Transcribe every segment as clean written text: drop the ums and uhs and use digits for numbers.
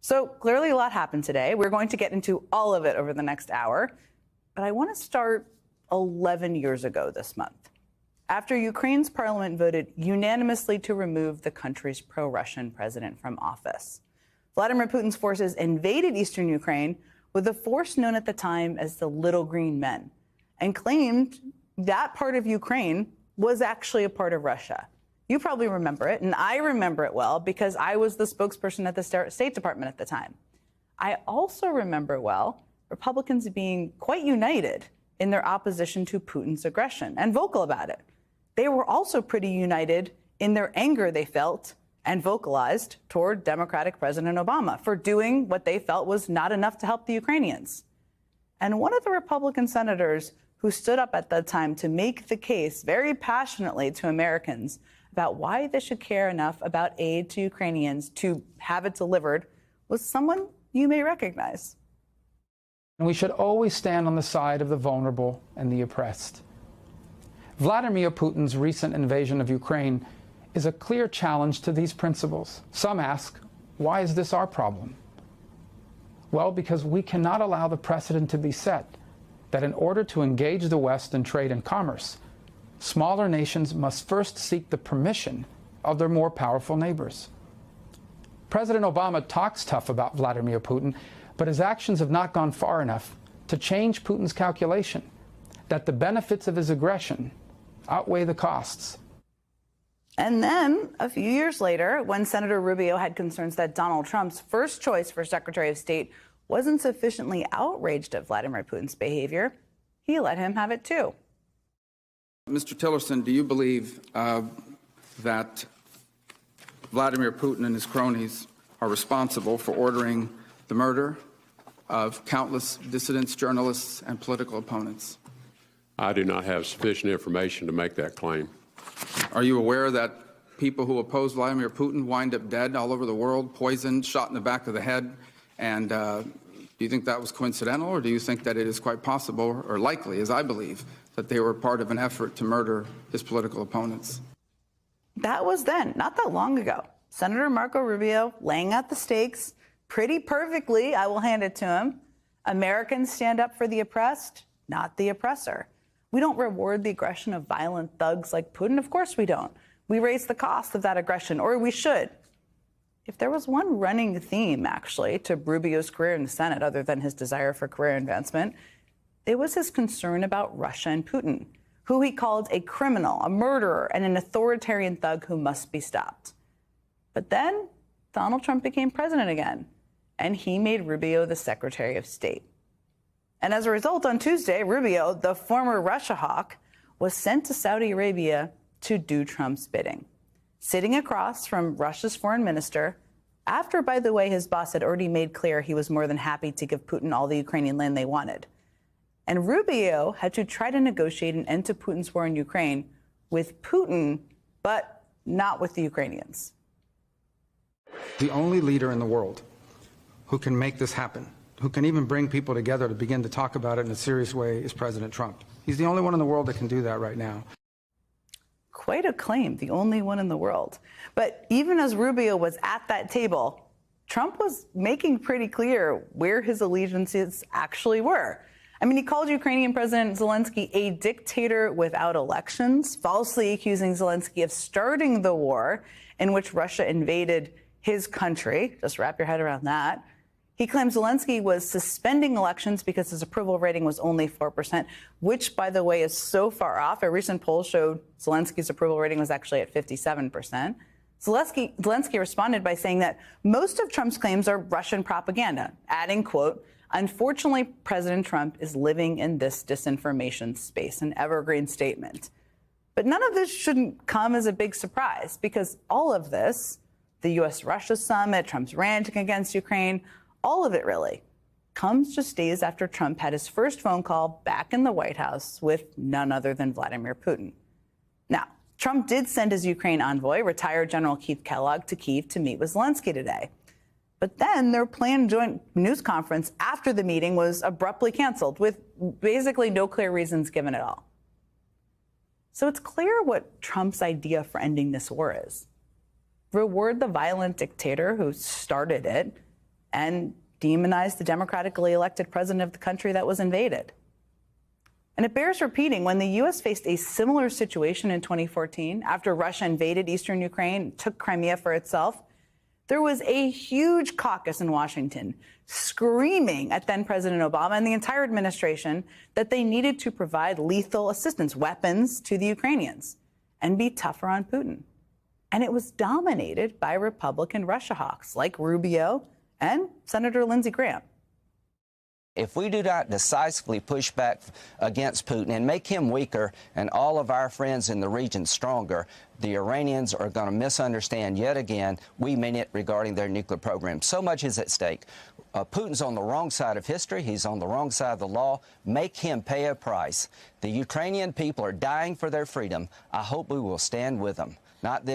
So clearly a lot happened today. We're going to get into all of it over the next hour. But I want to start 11 years ago this month, after Ukraine's parliament voted unanimously to remove the country's pro-Russian president from office. Vladimir Putin's forces invaded eastern Ukraine with a force known at the time as the Little Green Men, and claimed that part of Ukraine was actually a part of Russia. You probably remember it, and I remember it well because I was the spokesperson at the State Department at the time. I also remember well Republicans being quite united in their opposition to Putin's aggression and vocal about it. They were also pretty united in their anger they felt and vocalized toward Democratic President Obama for doing what they felt was not enough to help the Ukrainians. And one of the Republican senators who stood up at that time to make the case very passionately to Americans about why they should care enough about aid to Ukrainians to have it delivered was someone you may recognize. And we should always stand on the side of the vulnerable and the oppressed. Vladimir Putin's recent invasion of Ukraine is a clear challenge to these principles. Some ask, why is this our problem? Well, because we cannot allow the precedent to be set that in order to engage the West in trade and commerce, smaller nations must first seek the permission of their more powerful neighbors. President Obama talks tough about Vladimir Putin, but his actions have not gone far enough to change Putin's calculation that the benefits of his aggression outweigh the costs. And then, a few years later, when Senator Rubio had concerns that Donald Trump's first choice for Secretary of State wasn't sufficiently outraged at Vladimir Putin's behavior, he let him have it too. Mr. Tillerson, do you believe that Vladimir Putin and his cronies are responsible for ordering the murder of countless dissidents, journalists, and political opponents? I do not have sufficient information to make that claim. Are you aware that people who oppose Vladimir Putin wind up dead all over the world, poisoned, shot in the back of the head? And do you think that was coincidental, or do you think that it is quite possible, or likely, as I believe, that they were part of an effort to murder his political opponents? That was then, not that long ago. Senator Marco Rubio laying out the stakes pretty perfectly, I will hand it to him. Americans stand up for the oppressed, not the oppressor. We don't reward the aggression of violent thugs like Putin. Of course we don't. We raise the cost of that aggression, or we should. If there was one running theme, actually, to Rubio's career in the Senate, other than his desire for career advancement, it was his concern about Russia and Putin, who he called a criminal, a murderer, and an authoritarian thug who must be stopped. But then Donald Trump became president again, and he made Rubio the Secretary of State. And as a result, on Tuesday, Rubio, the former Russia hawk, was sent to Saudi Arabia to do Trump's bidding, sitting across from Russia's foreign minister, after, by the way, his boss had already made clear he was more than happy to give Putin all the Ukrainian land they wanted. And Rubio had to try to negotiate an end to Putin's war in Ukraine with Putin, but not with the Ukrainians. The only leader in the world who can make this happen, who can even bring people together to begin to talk about it in a serious way, is President Trump. He's the only one in the world that can do that right now. Quite a claim, the only one in the world. But even as Rubio was at that table, Trump was making pretty clear where his allegiances actually were. I mean, he called Ukrainian President Zelensky a dictator without elections, falsely accusing Zelensky of starting the war in which Russia invaded his country. Just wrap your head around that. He claimed Zelensky was suspending elections because his approval rating was only 4%, which, by the way, is so far off. A recent poll showed Zelensky's approval rating was actually at 57%. Zelensky responded by saying that most of Trump's claims are Russian propaganda, adding, quote, "Unfortunately, President Trump is living in this disinformation space," an evergreen statement. But none of this shouldn't come as a big surprise, because all of this, the U.S.-Russia summit, Trump's ranting against Ukraine, all of it really comes just days after Trump had his first phone call back in the White House with none other than Vladimir Putin. Now, Trump did send his Ukraine envoy, retired General Keith Kellogg, to Kyiv to meet with Zelensky today. But then their planned joint news conference after the meeting was abruptly canceled, with basically no clear reasons given at all. So it's clear what Trump's idea for ending this war is. Reward the violent dictator who started it, and demonize the democratically elected president of the country that was invaded. And it bears repeating, when the U.S. faced a similar situation in 2014, after Russia invaded eastern Ukraine, took Crimea for itself, there was a huge caucus in Washington screaming at then President Obama and the entire administration that they needed to provide lethal assistance, weapons to the Ukrainians, and be tougher on Putin. And it was dominated by Republican Russia hawks like Rubio and Senator Lindsey Graham. If we do not decisively push back against Putin and make him weaker and all of our friends in the region stronger, the Iranians are going to misunderstand yet again we mean it regarding their nuclear program. So much is at stake. Putin's on the wrong side of history. He's on the wrong side of the law. Make him pay a price. The Ukrainian people are dying for their freedom. I hope we will stand with them, not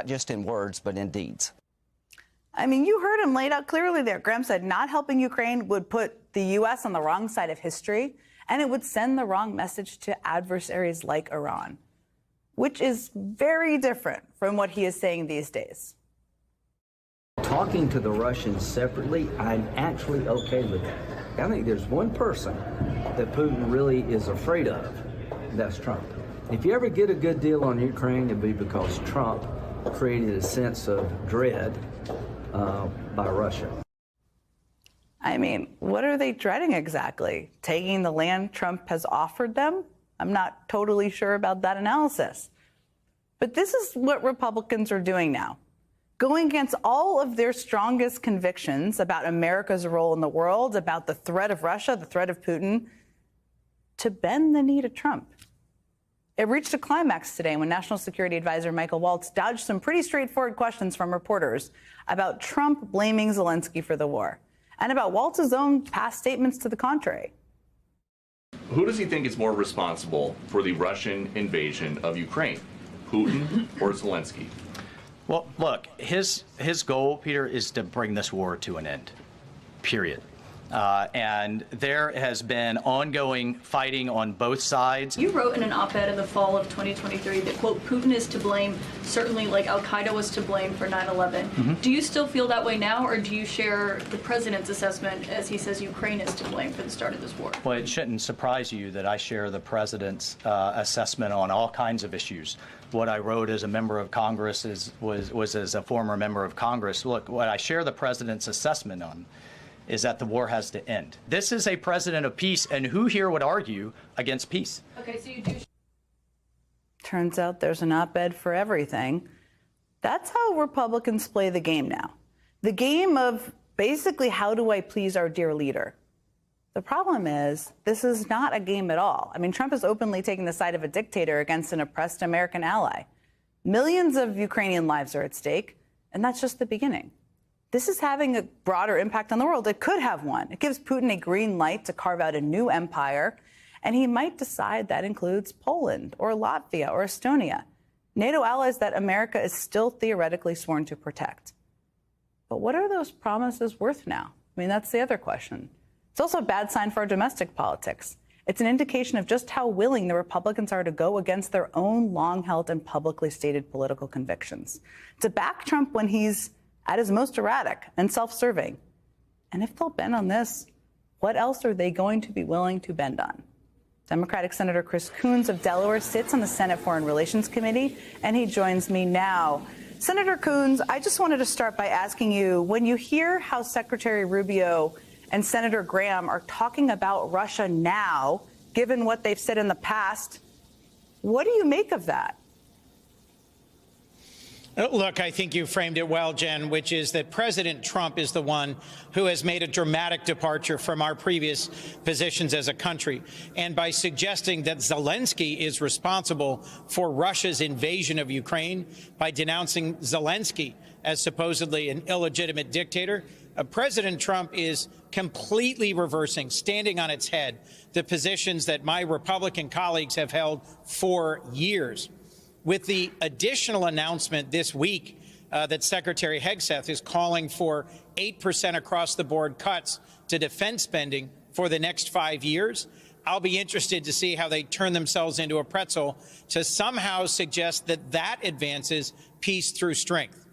just in words, but in deeds. I mean, you heard him laid out clearly there. Graham said not helping Ukraine would put the U.S. on the wrong side of history, and it would send the wrong message to adversaries like Iran, which is very different from what he is saying these days. Talking to the Russians separately, I'm actually okay with that. I think there's one person that Putin really is afraid of, and that's Trump. If you ever get a good deal on Ukraine, it'll be because Trump created a sense of dread by Russia. I mean, what are they dreading exactly? Taking the land Trump has offered them? I'm not totally sure about that analysis. But this is what Republicans are doing now, going against all of their strongest convictions about America's role in the world, about the threat of Russia, the threat of Putin, to bend the knee to Trump. It reached a climax today when National Security Advisor Michael Waltz dodged some pretty straightforward questions from reporters about Trump blaming Zelensky for the war and about Waltz's own past statements to the contrary. Who does he think is more responsible for the Russian invasion of Ukraine, Putin or Zelensky? Well, look, his goal, Peter, is to bring this war to an end, period. And there has been ongoing fighting on both sides. You wrote in an op-ed in the fall of 2023 that, quote, Putin is to blame, certainly like al-Qaeda was to blame for 9/11. Mm-hmm. Do you still feel that way now, or do you share the president's assessment as he says Ukraine is to blame for the start of this war? Well, it shouldn't surprise you that I share the president's assessment on all kinds of issues. What I wrote as a member of Congress was as a former member of Congress. Look, what I share the president's assessment on is that the war has to end. This is a president of peace, and who here would argue against peace? Okay, so you do. Turns out there's an op-ed for everything. That's how Republicans play the game now. The game of basically, how do I please our dear leader? The problem is, this is not a game at all. I mean, Trump is openly taking the side of a dictator against an oppressed American ally. Millions of Ukrainian lives are at stake, and that's just the beginning. This is having a broader impact on the world. It could have one. It gives Putin a green light to carve out a new empire, and he might decide that includes Poland or Latvia or Estonia, NATO allies that America is still theoretically sworn to protect. But what are those promises worth now? I mean, that's the other question. It's also a bad sign for our domestic politics. It's an indication of just how willing the Republicans are to go against their own long-held and publicly stated political convictions, to back Trump when he's at his most erratic and self-serving. And if they'll bend on this, what else are they going to be willing to bend on? Democratic Senator Chris Coons of Delaware sits on the Senate Foreign Relations Committee, and he joins me now. Senator Coons, I just wanted to start by asking you, when you hear how Secretary Rubio and Senator Graham are talking about Russia now, given what they've said in the past, what do you make of that? Look, I think you framed it well, Jen, which is that President Trump is the one who has made a dramatic departure from our previous positions as a country. And by suggesting that Zelensky is responsible for Russia's invasion of Ukraine, by denouncing Zelensky as supposedly an illegitimate dictator, President Trump is completely reversing, standing on its head, the positions that my Republican colleagues have held for years. With the additional announcement this week that Secretary Hegseth is calling for 8% across-the-board cuts to defense spending for the next 5 years, I'll be interested to see how they turn themselves into a pretzel to somehow suggest that that advances peace through strength.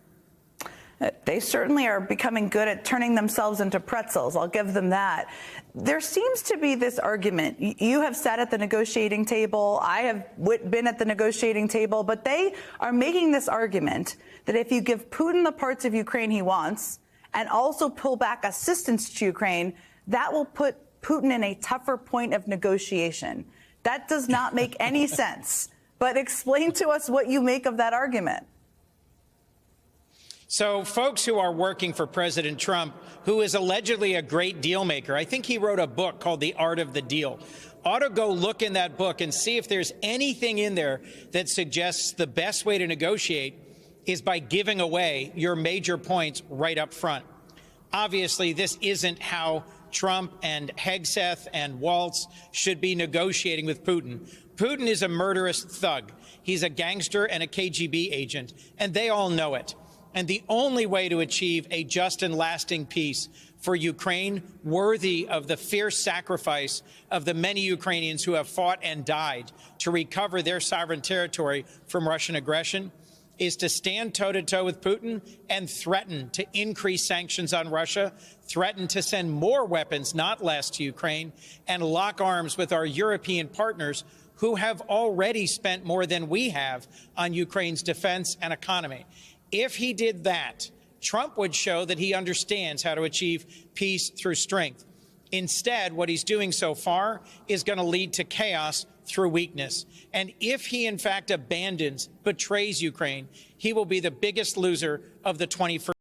They certainly are becoming good at turning themselves into pretzels. I'll give them that. There seems to be this argument. You have sat at the negotiating table. I have been at the negotiating table. But they are making this argument that if you give Putin the parts of Ukraine he wants and also pull back assistance to Ukraine, that will put Putin in a tougher point of negotiation. That does not make any sense. But explain to us what you make of that argument. So folks who are working for President Trump, who is allegedly a great deal maker, I think he wrote a book called The Art of the Deal, ought to go look in that book and see if there's anything in there that suggests the best way to negotiate is by giving away your major points right up front. Obviously, this isn't how Trump and Hegseth and Waltz should be negotiating with Putin. Putin is a murderous thug. He's a gangster and a KGB agent, and they all know it. And the only way to achieve a just and lasting peace for Ukraine, worthy of the fierce sacrifice of the many Ukrainians who have fought and died to recover their sovereign territory from Russian aggression, is to stand toe-to-toe with Putin and threaten to increase sanctions on Russia, threaten to send more weapons, not less, to Ukraine, and lock arms with our European partners who have already spent more than we have on Ukraine's defense and economy. If he did that, Trump would show that he understands how to achieve peace through strength. Instead, what he's doing so far is going to lead to chaos through weakness. And if he, in fact, betrays Ukraine, he will be the biggest loser of the 21st.